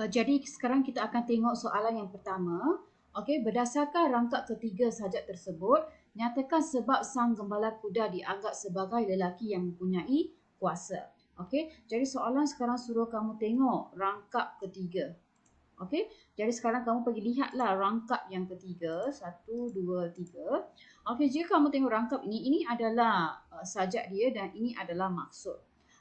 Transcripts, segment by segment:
Jadi sekarang kita akan tengok soalan yang pertama. Okey, berdasarkan rangkap ketiga sajak tersebut, nyatakan sebab sang gembala kuda dianggap sebagai lelaki yang mempunyai kuasa. Okey, jadi soalan sekarang suruh kamu tengok rangkap ketiga. Okey, jadi sekarang kamu pergi lihatlah rangkap yang ketiga. 1, 2, 3. Okey, jika kamu tengok rangkap ini adalah sajak dia dan ini adalah maksud.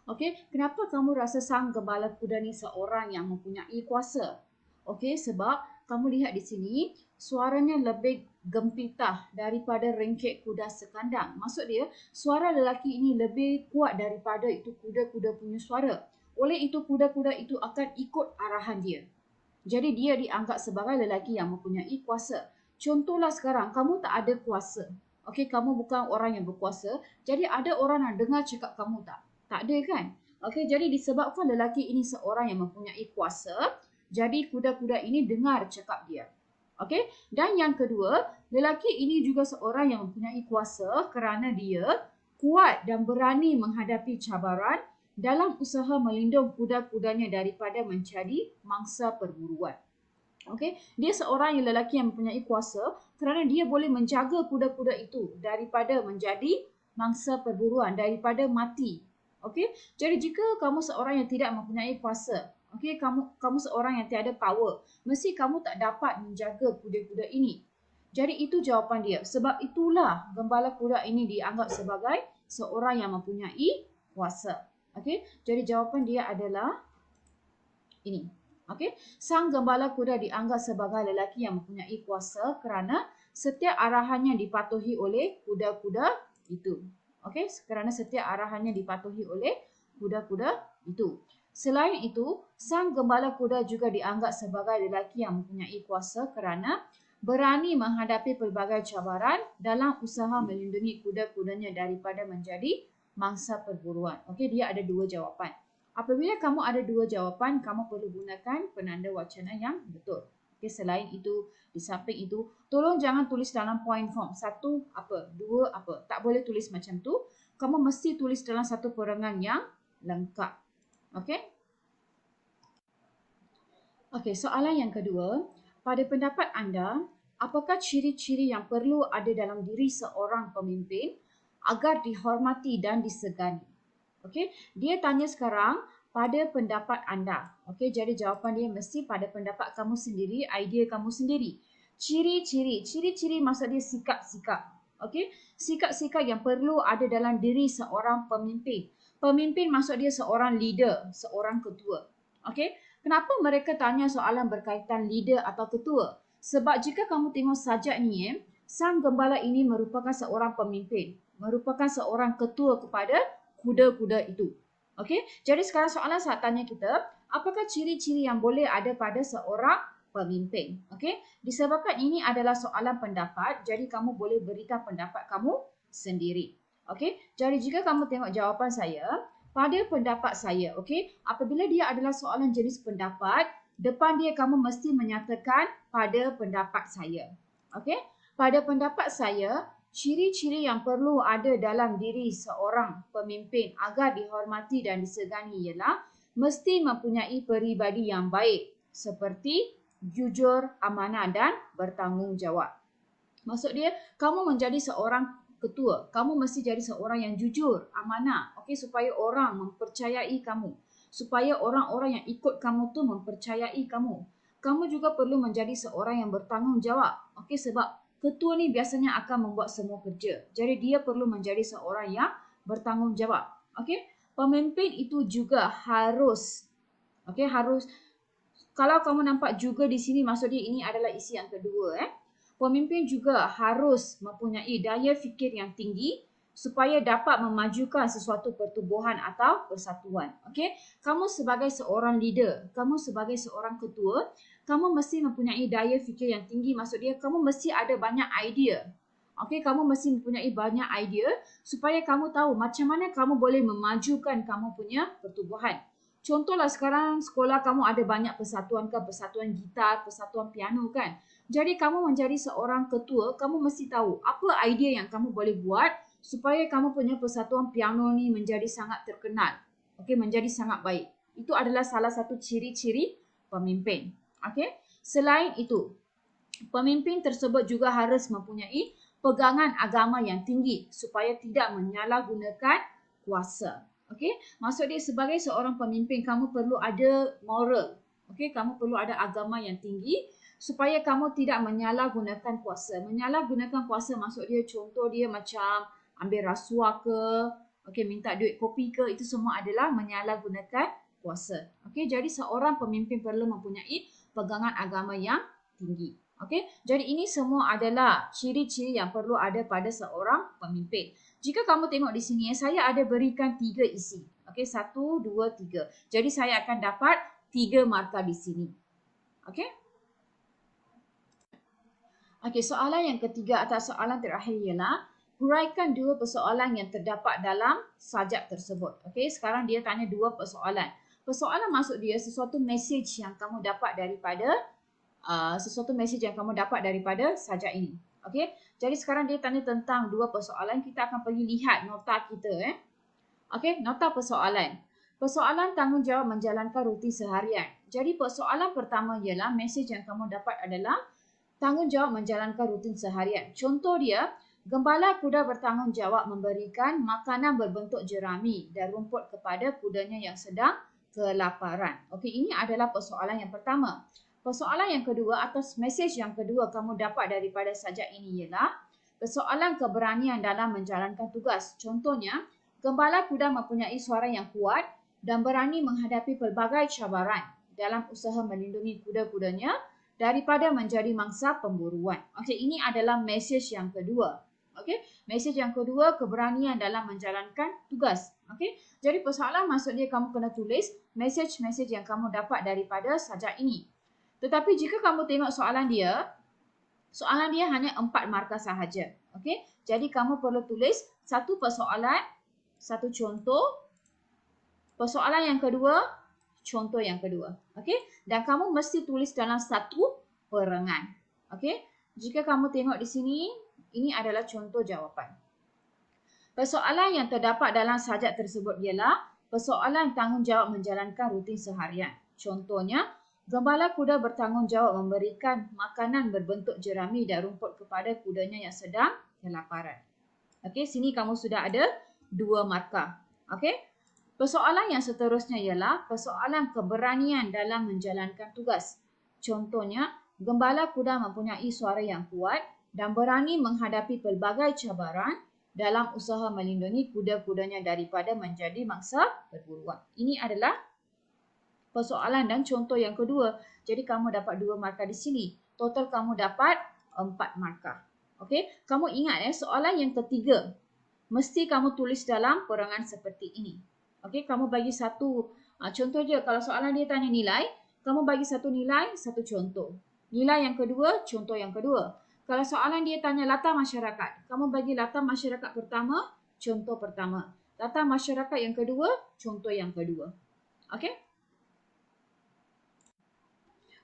Okey, kenapa kamu rasa sang gembala kuda ni seorang yang mempunyai kuasa? Okey, sebab kamu lihat di sini suaranya lebih gempitah daripada rengkek kuda sekandang. Maksud dia, suara lelaki ini lebih kuat daripada itu kuda-kuda punya suara. Oleh itu kuda-kuda itu akan ikut arahan dia. Jadi dia dianggap sebagai lelaki yang mempunyai kuasa. Contohlah sekarang, kamu tak ada kuasa. Okey, kamu bukan orang yang berkuasa. Jadi ada orang yang dengar cakap kamu tak? Tak ada kan? Okey, jadi disebabkan lelaki ini seorang yang mempunyai kuasa, jadi kuda-kuda ini dengar cakap dia. Okey, dan yang kedua, lelaki ini juga seorang yang mempunyai kuasa kerana dia kuat dan berani menghadapi cabaran dalam usaha melindung kuda-kudanya daripada menjadi mangsa perburuan. Okey, dia seorang yang lelaki yang mempunyai kuasa kerana dia boleh menjaga kuda-kuda itu daripada menjadi mangsa perburuan, daripada mati. Okey, jadi jika kamu seorang yang tidak mempunyai kuasa, okey, kamu seorang yang tiada power, mesti kamu tak dapat menjaga kuda-kuda ini. Jadi itu jawapan dia. Sebab itulah gembala kuda ini dianggap sebagai seorang yang mempunyai kuasa. Okey, jadi jawapan dia adalah ini. Okey, sang gembala kuda dianggap sebagai lelaki yang mempunyai kuasa kerana setiap arahannya dipatuhi oleh kuda-kuda itu. Okey, kerana setiap arahannya dipatuhi oleh kuda-kuda itu. Selain itu, sang gembala kuda juga dianggap sebagai lelaki yang mempunyai kuasa kerana berani menghadapi pelbagai cabaran dalam usaha melindungi kuda-kudanya daripada menjadi mangsa perburuan. Okey, dia ada dua jawapan. Apabila kamu ada dua jawapan, kamu perlu gunakan penanda wacana yang betul. Okey, selain itu, di samping itu, tolong jangan tulis dalam point form. 1 apa, 2 apa. Tak boleh tulis macam tu. Kamu mesti tulis dalam satu perangan yang lengkap. Okey? Okey, soalan yang kedua. Pada pendapat anda, apakah ciri-ciri yang perlu ada dalam diri seorang pemimpin agar dihormati dan disegani? Okey, dia tanya sekarang pada pendapat anda. Okey, jadi jawapan dia mesti pada pendapat kamu sendiri, idea kamu sendiri. Ciri-ciri maksud dia sikap-sikap. Okey, sikap-sikap yang perlu ada dalam diri seorang pemimpin. Pemimpin maksud dia seorang leader, seorang ketua. Okey, kenapa mereka tanya soalan berkaitan leader atau ketua? Sebab jika kamu tengok sajak ni, sang gembala ini merupakan seorang pemimpin, merupakan seorang ketua kepada kuda-kuda itu. Okey, jadi sekarang soalan saya tanya kita, apakah ciri-ciri yang boleh ada pada seorang pemimpin? Okey, disebabkan ini adalah soalan pendapat, jadi kamu boleh berikan pendapat kamu sendiri. Okey, jadi jika kamu tengok jawapan saya, pada pendapat saya, okey, apabila dia adalah soalan jenis pendapat, depan dia kamu mesti menyatakan pada pendapat saya. Okey, pada pendapat saya, ciri-ciri yang perlu ada dalam diri seorang pemimpin agar dihormati dan disegani ialah mesti mempunyai peribadi yang baik seperti jujur, amanah dan bertanggungjawab. Maksud dia, kamu menjadi seorang ketua, kamu mesti jadi seorang yang jujur, amanah, okey, supaya orang mempercayai kamu, supaya orang-orang yang ikut kamu tu mempercayai kamu. Kamu juga perlu menjadi seorang yang bertanggungjawab, okey, sebab ketua ni biasanya akan membuat semua kerja. Jadi dia perlu menjadi seorang yang bertanggungjawab. Okey, pemimpin itu juga harus, okey, harus. Kalau kamu nampak juga di sini, maksud dia ini adalah isi yang kedua. Pemimpin juga harus mempunyai daya fikir yang tinggi supaya dapat memajukan sesuatu pertubuhan atau persatuan. Okey, kamu sebagai seorang leader, kamu sebagai seorang ketua, kamu mesti mempunyai daya fikir yang tinggi. Maksud dia kamu mesti ada banyak idea. Okey, kamu mesti mempunyai banyak idea supaya kamu tahu macam mana kamu boleh memajukan kamu punya pertubuhan. Contohlah sekarang sekolah kamu ada banyak persatuan kan, persatuan gitar, persatuan piano kan. Jadi kamu menjadi seorang ketua, kamu mesti tahu apa idea yang kamu boleh buat supaya kamu punya persatuan piano ni menjadi sangat terkenal. Okey, menjadi sangat baik. Itu adalah salah satu ciri-ciri pemimpin. Okey. Selain itu, pemimpin tersebut juga harus mempunyai pegangan agama yang tinggi supaya tidak menyalahgunakan kuasa. Okey, maksud dia sebagai seorang pemimpin kamu perlu ada moral. Okey, kamu perlu ada agama yang tinggi supaya kamu tidak menyalahgunakan kuasa. Menyalahgunakan kuasa maksud dia contoh dia macam ambil rasuah ke, okey, minta duit kopi ke, itu semua adalah menyalahgunakan kuasa. Okey, jadi seorang pemimpin perlu mempunyai pegangan agama yang tinggi. Okey, jadi ini semua adalah ciri-ciri yang perlu ada pada seorang pemimpin. Jika kamu tengok di sini, saya ada berikan 3 isi. Okey, 1, 2, 3. Jadi saya akan dapat 3 markah di sini. Okey. Okey, soalan yang ketiga atau soalan terakhir ialah huraikan 2 persoalan yang terdapat dalam sajak tersebut. Okey, sekarang dia tanya 2 persoalan. Persoalan maksud dia sesuatu message yang kamu dapat daripada sajak ini. Okey. Jadi sekarang dia tanya tentang 2 persoalan. Kita akan pergi lihat nota kita. Okey, nota persoalan. Persoalan tanggungjawab menjalankan rutin seharian. Jadi persoalan pertama ialah message yang kamu dapat adalah tanggungjawab menjalankan rutin seharian. Contoh dia, gembala kuda bertanggungjawab memberikan makanan berbentuk jerami dan rumput kepada kudanya yang sedang kelaparan. Okey, ini adalah persoalan yang pertama. Persoalan yang kedua atau message yang kedua kamu dapat daripada sajak ini ialah persoalan keberanian dalam menjalankan tugas. Contohnya, gembala kuda mempunyai suara yang kuat dan berani menghadapi pelbagai cabaran dalam usaha melindungi kuda-kudanya daripada menjadi mangsa pemburuan. Okey, ini adalah message yang kedua. Okey, message yang kedua keberanian dalam menjalankan tugas. Okey, jadi persoalan maksud dia kamu kena tulis message-message yang kamu dapat daripada sajak ini. Tetapi jika kamu tengok soalan dia hanya 4 markah sahaja. Okey, jadi kamu perlu tulis satu persoalan, satu contoh, persoalan yang kedua, contoh yang kedua. Okey, dan kamu mesti tulis dalam satu perengan. Okey, jika kamu tengok di sini, ini adalah contoh jawapan. Persoalan yang terdapat dalam sajak tersebut ialah persoalan tanggungjawab menjalankan rutin seharian. Contohnya, gembala kuda bertanggungjawab memberikan makanan berbentuk jerami dan rumput kepada kudanya yang sedang kelaparan. Okey, sini kamu sudah ada 2 markah. Okey. Persoalan yang seterusnya ialah persoalan keberanian dalam menjalankan tugas. Contohnya, gembala kuda mempunyai suara yang kuat dan berani menghadapi pelbagai cabaran dalam usaha melindungi kuda-kudanya daripada menjadi mangsa perburuan. Ini adalah persoalan dan contoh yang kedua. Jadi kamu dapat 2 markah di sini. Total kamu dapat 4 markah. Okey, kamu ingat soalan yang ketiga mesti kamu tulis dalam perangan seperti ini. Okey, kamu bagi satu contoh je. Kalau soalan dia tanya nilai, kamu bagi satu nilai, satu contoh. Nilai yang kedua, contoh yang kedua. Kalau soalan dia tanya latar masyarakat, kamu bagi latar masyarakat pertama, contoh pertama. Latar masyarakat yang kedua, contoh yang kedua. Okey?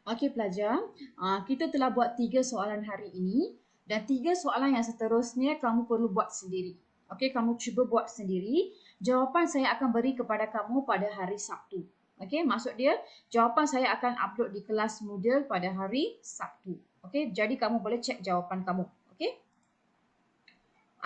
Okey pelajar, kita telah buat 3 soalan hari ini dan 3 soalan yang seterusnya kamu perlu buat sendiri. Okey, kamu cuba buat sendiri. Jawapan saya akan beri kepada kamu pada hari Sabtu. Okey, maksud dia jawapan saya akan upload di kelas Moodle pada hari Sabtu. Okey, jadi kamu boleh cek jawapan kamu. Okey?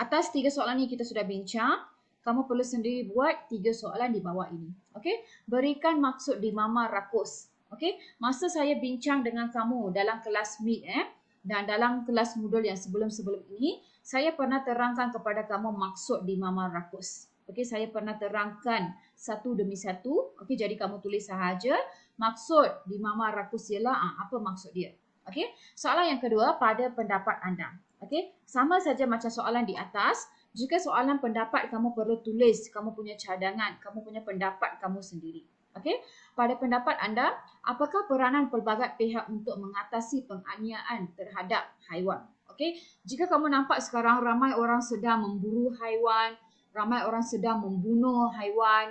Atas 3 soalan ini kita sudah bincang. Kamu perlu sendiri buat 3 soalan di bawah ini. Okey? Berikan maksud di Mama Rakus. Okey? Masa saya bincang dengan kamu dalam kelas Meet dan dalam kelas Moodle yang sebelum-sebelum ini, saya pernah terangkan kepada kamu maksud di Mama Rakus. Okey, saya pernah terangkan satu demi satu. Okey, jadi kamu tulis sahaja maksud di Mama Rakus ialah apa maksud dia. Okey, soalan yang kedua, pada pendapat anda. Okey, sama saja macam soalan di atas. Jika soalan pendapat, kamu perlu tulis kamu punya cadangan, kamu punya pendapat kamu sendiri. Okey, pada pendapat anda, apakah peranan pelbagai pihak untuk mengatasi penganiayaan terhadap haiwan? Okey, jika kamu nampak sekarang ramai orang sedang memburu haiwan, ramai orang sedang membunuh haiwan,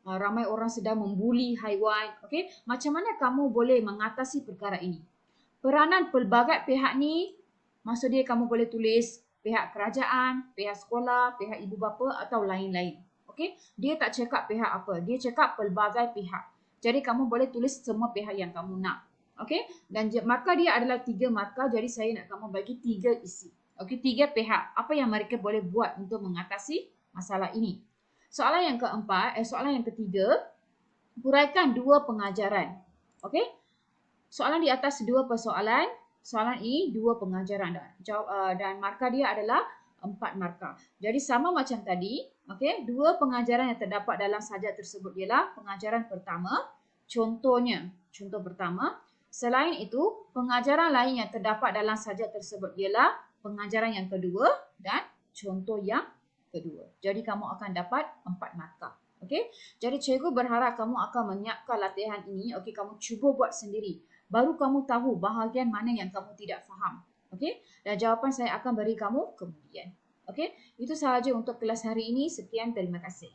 ramai orang sedang membuli haiwan. Okey, macam mana kamu boleh mengatasi perkara ini? Peranan pelbagai pihak ni, maksud dia kamu boleh tulis pihak kerajaan, pihak sekolah, pihak ibu bapa atau lain-lain. Okey, dia tak cakap pihak apa, dia cakap pelbagai pihak. Jadi kamu boleh tulis semua pihak yang kamu nak. Okey, dan markah dia adalah 3 markah, jadi saya nak kamu bagi 3 isi. Okey, 3 pihak. Apa yang mereka boleh buat untuk mengatasi masalah ini? Soalan yang keempat, soalan yang ketiga, huraikan 2 pengajaran. Okey? Soalan di atas 2 persoalan, soalan ini 2 pengajaran dan markah dia adalah 4 markah. Jadi sama macam tadi, okey, 2 pengajaran yang terdapat dalam sajak tersebut ialah pengajaran pertama, contohnya, contoh pertama. Selain itu, pengajaran lain yang terdapat dalam sajak tersebut ialah pengajaran yang kedua dan contoh yang kedua. Jadi kamu akan dapat 4 markah. Okey? Jadi cikgu berharap kamu akan menyiapkan latihan ini. Okey, kamu cuba buat sendiri. Baru kamu tahu bahagian mana yang kamu tidak faham. Okey? Dan jawapan saya akan beri kamu kemudian. Okey? Itu sahaja untuk kelas hari ini. Sekian, terima kasih.